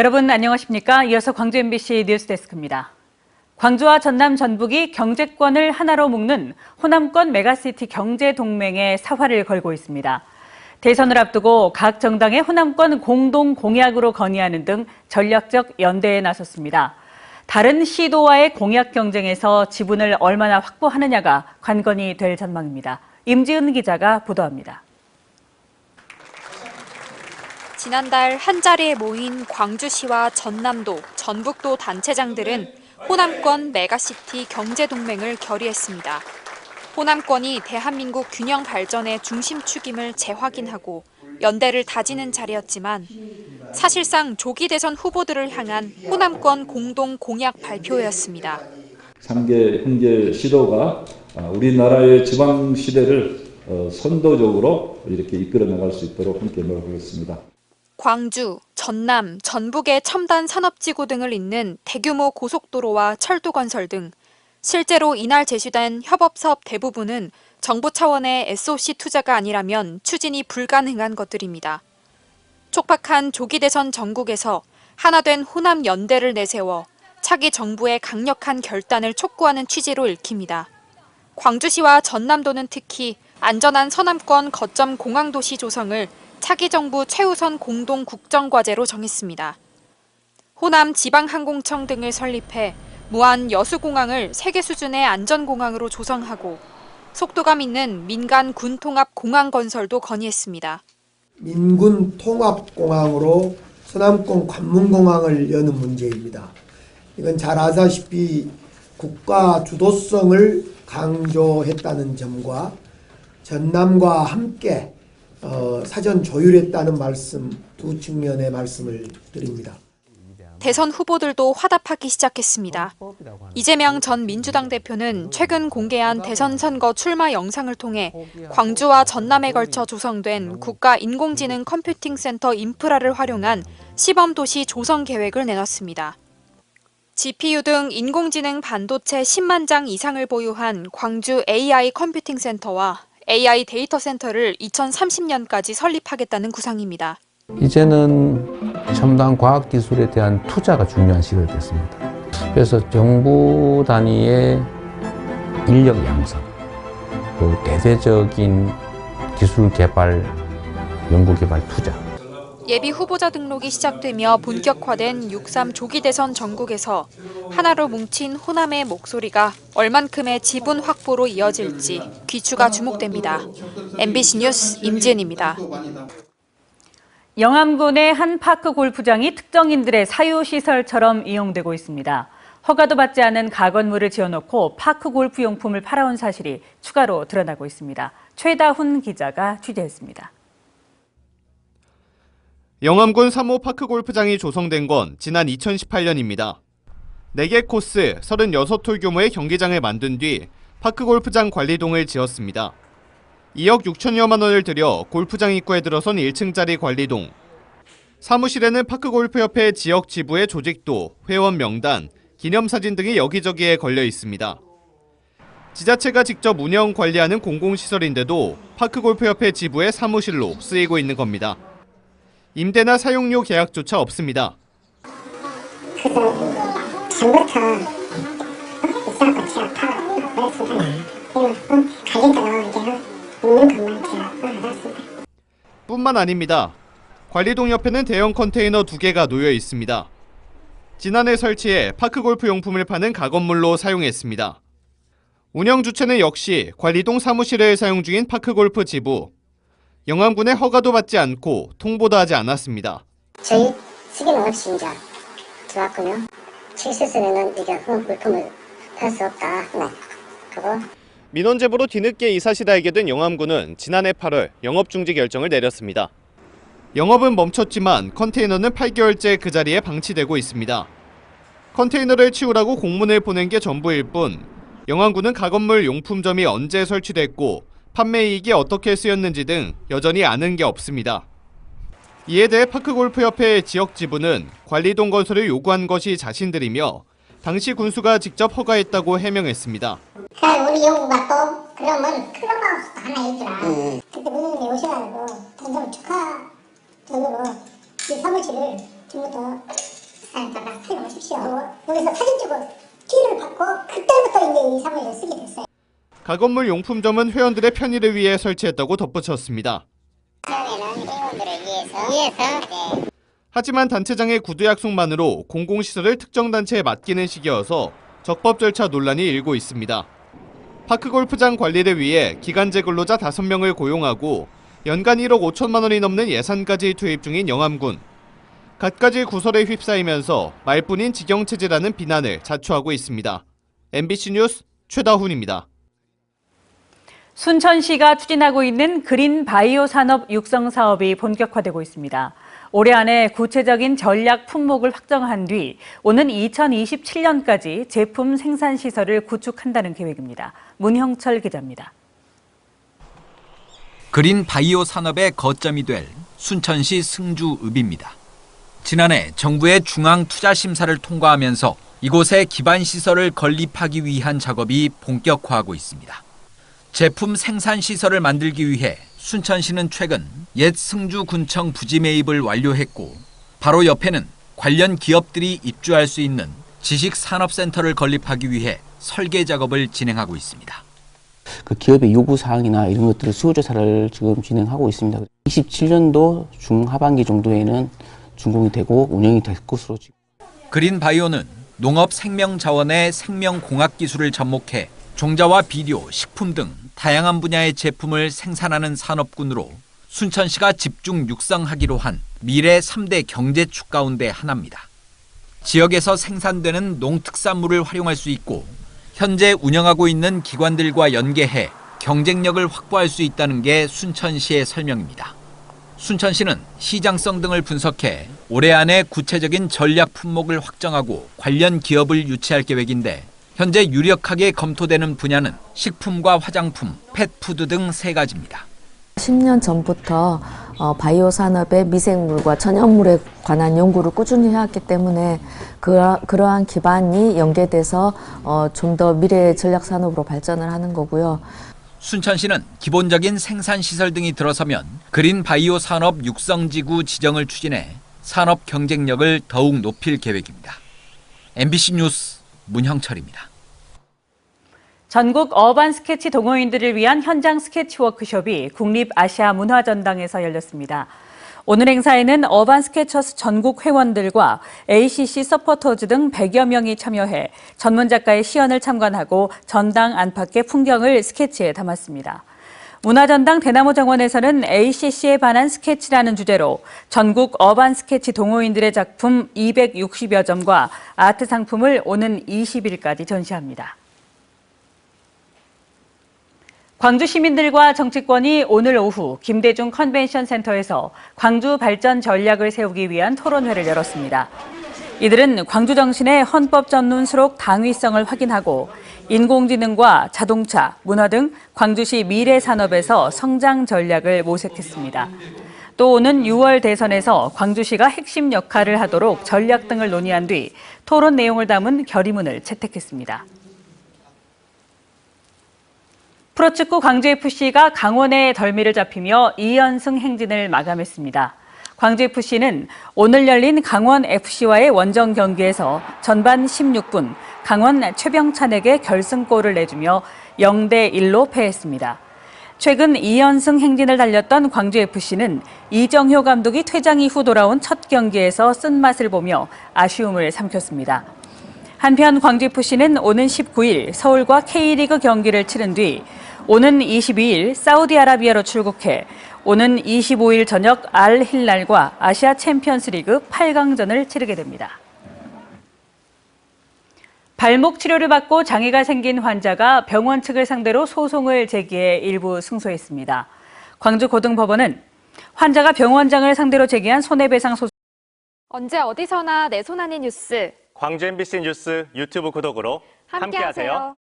여러분 안녕하십니까? 이어서 광주 MBC 뉴스데스크입니다. 광주와 전남, 전북이 경제권을 하나로 묶는 호남권 메가시티 경제동맹에 사활을 걸고 있습니다. 대선을 앞두고 각 정당의 호남권 공동 공약으로 건의하는 등 전략적 연대에 나섰습니다. 다른 시도와의 공약 경쟁에서 지분을 얼마나 확보하느냐가 관건이 될 전망입니다. 임지은 기자가 보도합니다. 지난달 한자리에 모인 광주시와 전남도, 전북도 단체장들은 호남권 메가시티 경제동맹을 결의했습니다. 호남권이 대한민국 균형 발전의 중심축임을 재확인하고 연대를 다지는 자리였지만 사실상 조기 대선 후보들을 향한 호남권 공동 공약 발표였습니다. 3개 형제 시도가 우리나라의 지방 시대를 선도적으로 이렇게 이끌어 나갈 수 있도록 함께 노력하겠습니다. 광주, 전남, 전북의 첨단 산업지구 등을 잇는 대규모 고속도로와 철도 건설 등 실제로 이날 제시된 협업사업 대부분은 정부 차원의 SOC 투자가 아니라면 추진이 불가능한 것들입니다. 촉박한 조기 대선 전국에서 하나된 호남 연대를 내세워 차기 정부의 강력한 결단을 촉구하는 취지로 읽힙니다. 광주시와 전남도는 특히 안전한 서남권 거점 공항도시 조성을 차기 정부 최우선 공동 국정과제로 정했습니다. 호남 지방항공청 등을 설립해 무한 여수공항을 세계 수준의 안전공항으로 조성하고 속도감 있는 민간 군 통합 공항 건설도 건의했습니다. 민군 통합공항으로 서남권 관문공항을 여는 문제입니다. 이건 잘 아시다시피 국가 주도성을 강조했다는 점과 전남과 함께 사전 조율했다는 말씀, 두 측면의 말씀을 드립니다. 대선 후보들도 화답하기 시작했습니다. 이재명 전 민주당 대표는 최근 공개한 대선 선거 출마 영상을 통해 광주와 전남에 걸쳐 조성된 국가인공지능 컴퓨팅센터 인프라를 활용한 시범도시 조성 계획을 내놨습니다. GPU 등 인공지능 반도체 10만 장 이상을 보유한 광주 AI 컴퓨팅센터와 AI 데이터 센터를 2030년까지 설립하겠다는 구상입니다. 이제는 첨단 과학기술에 대한 투자가 중요한 시기가 됐습니다. 그래서 정부 단위의 인력 양성, 또 대대적인 기술 개발, 연구개발 투자. 예비 후보자 등록이 시작되며 본격화된 6.3 조기 대선 전국에서 하나로 뭉친 호남의 목소리가 얼만큼의 지분 확보로 이어질지 귀추가 주목됩니다. MBC 뉴스 임지은입니다. 영암군의 한 파크 골프장이 특정인들의 사유시설처럼 이용되고 있습니다. 허가도 받지 않은 가건물을 지어놓고 파크 골프 용품을 팔아온 사실이 추가로 드러나고 있습니다. 최다훈 기자가 취재했습니다. 영암군 3호 파크 골프장이 조성된 건 지난 2018년입니다. 4개 코스 36홀 규모의 경기장을 만든 뒤 파크 골프장 관리동을 지었습니다. 2억 6천여만 원을 들여 골프장 입구에 들어선 1층짜리 관리동. 사무실에는 파크골프협회 지역 지부의 조직도, 회원 명단, 기념사진 등이 여기저기에 걸려 있습니다. 지자체가 직접 운영 관리하는 공공시설인데도 파크골프협회 지부의 사무실로 쓰이고 있는 겁니다. 임대나 사용료 계약조차 없습니다. 뿐만 아닙니다. 관리동 옆에는 대형 컨테이너 2개가 놓여 있습니다. 지난해 설치해 파크골프 용품을 파는 가건물로 사용했습니다. 운영 주체는 역시 관리동 사무실을 사용 중인 파크골프 지부. 영암군의 허가도 받지 않고 통보도 하지 않았습니다. 저희 시기는 없이 이제 들어왔군요. 실수에는 이게 물품을 팔 수 없다. 네. 그거. 민원 제보로 뒤늦게 이 사실을 알게 된 영암군은 지난해 8월 영업 중지 결정을 내렸습니다. 영업은 멈췄지만 컨테이너는 8개월째 그 자리에 방치되고 있습니다. 컨테이너를 치우라고 공문을 보낸 게 전부일 뿐 영암군은 가건물 용품점이 언제 설치됐고 판매이익이 어떻게 쓰였는지 등 여전히 아는 게 없습니다. 이에 대해 파크골프협회 지역 지부는 관리동 건설을 요구한 것이 자신들이며 당시 군수가 직접 허가했다고 해명했습니다. 우리 연구가 또 그러면 클럽하우스도 하나 있더라. 그때 문님이 오셔가지고 좀 축하적으로 이 사무실을 전부 다 주십시오. 여기서 사진 찍고 기회를 받고 그때부터 이제 이 사무실을 쓰게 됐어요. 가건물 용품점은 회원들의 편의를 위해 설치했다고 덧붙였습니다. 처음에는 회원들을 위해서 하지만 단체장의 구두 약속만으로 공공시설을 특정 단체에 맡기는 식이어서 적법 절차 논란이 일고 있습니다. 파크골프장 관리를 위해 기간제 근로자 5명을 고용하고 연간 1억 5천만 원이 넘는 예산까지 투입 중인 영암군. 갖가지 구설에 휩싸이면서 말뿐인 직영체제라는 비난을 자초하고 있습니다. MBC 뉴스 최다훈입니다. 순천시가 추진하고 있는 그린 바이오 산업 육성 사업이 본격화되고 있습니다. 올해 안에 구체적인 전략 품목을 확정한 뒤 오는 2027년까지 제품 생산 시설을 구축한다는 계획입니다. 문형철 기자입니다. 그린 바이오 산업의 거점이 될 순천시 승주읍입니다. 지난해 정부의 중앙 투자 심사를 통과하면서 이곳에 기반 시설을 건립하기 위한 작업이 본격화하고 있습니다. 제품 생산 시설을 만들기 위해 순천시는 최근 옛 승주군청 부지 매입을 완료했고 바로 옆에는 관련 기업들이 입주할 수 있는 지식산업센터를 건립하기 위해 설계 작업을 진행하고 있습니다. 그 기업의 요구 사항이나 이런 것들을 수요조사를 지금 진행하고 있습니다. 27년도 중하반기 정도에는 준공이 되고 운영이 될 것으로. 그린 바이오는 농업 생명 자원의 생명공학 기술을 접목해 종자와 비료, 식품 등 다양한 분야의 제품을 생산하는 산업군으로 순천시가 집중 육성하기로 한 미래 3대 경제축 가운데 하나입니다. 지역에서 생산되는 농특산물을 활용할 수 있고 현재 운영하고 있는 기관들과 연계해 경쟁력을 확보할 수 있다는 게 순천시의 설명입니다. 순천시는 시장성 등을 분석해 올해 안에 구체적인 전략 품목을 확정하고 관련 기업을 유치할 계획인데 현재 유력하게 검토되는 분야는 식품과 화장품, 펫푸드 등 3가지입니다. 10년 전부터 바이오 산업의 미생물과 천연물에 관한 연구를 꾸준히 해왔기 때문에 그러한 기반이 연계돼서 좀 더 미래의 전략 산업으로 발전을 하는 거고요. 순천시는 기본적인 생산시설 등이 들어서면 그린 바이오 산업 육성지구 지정을 추진해 산업 경쟁력을 더욱 높일 계획입니다. MBC 뉴스 문형철입니다. 전국 어반 스케치 동호인들을 위한 현장 스케치 워크숍이 국립아시아문화전당에서 열렸습니다. 오늘 행사에는 어반 스케쳐스 전국 회원들과 ACC 서포터즈 등 100여 명이 참여해 전문 작가의 시연을 참관하고 전당 안팎의 풍경을 스케치에 담았습니다. 문화전당 대나무 정원에서는 ACC에 반한 스케치라는 주제로 전국 어반 스케치 동호인들의 작품 260여 점과 아트 상품을 오는 20일까지 전시합니다. 광주 시민들과 정치권이 오늘 오후 김대중 컨벤션 센터에서 광주 발전 전략을 세우기 위한 토론회를 열었습니다. 이들은 광주 정신의 헌법 전문 수록 당위성을 확인하고 인공지능과 자동차, 문화 등 광주시 미래 산업에서 성장 전략을 모색했습니다. 또 오는 6월 대선에서 광주시가 핵심 역할을 하도록 전략 등을 논의한 뒤 토론 내용을 담은 결의문을 채택했습니다. 프로축구 광주FC가 강원의 덜미를 잡히며 2연승 행진을 마감했습니다. 광주FC는 오늘 열린 강원FC와의 원정 경기에서 전반 16분 강원 최병찬에게 결승골을 내주며 0대1로 패했습니다. 최근 2연승 행진을 달렸던 광주FC는 이정효 감독이 퇴장 이후 돌아온 첫 경기에서 쓴맛을 보며 아쉬움을 삼켰습니다. 한편 광주FC는 오는 19일 서울과 K리그 경기를 치른 뒤 오는 22일 사우디아라비아로 출국해 오는 25일 저녁 알 힐랄과 아시아 챔피언스리그 8강전을 치르게 됩니다. 발목 치료를 받고 장애가 생긴 환자가 병원 측을 상대로 소송을 제기해 일부 승소했습니다. 광주고등법원은 환자가 병원장을 상대로 제기한 손해배상 소송 언제 어디서나 내 손 안의 뉴스 광주 MBC 뉴스 유튜브 구독으로 함께하세요.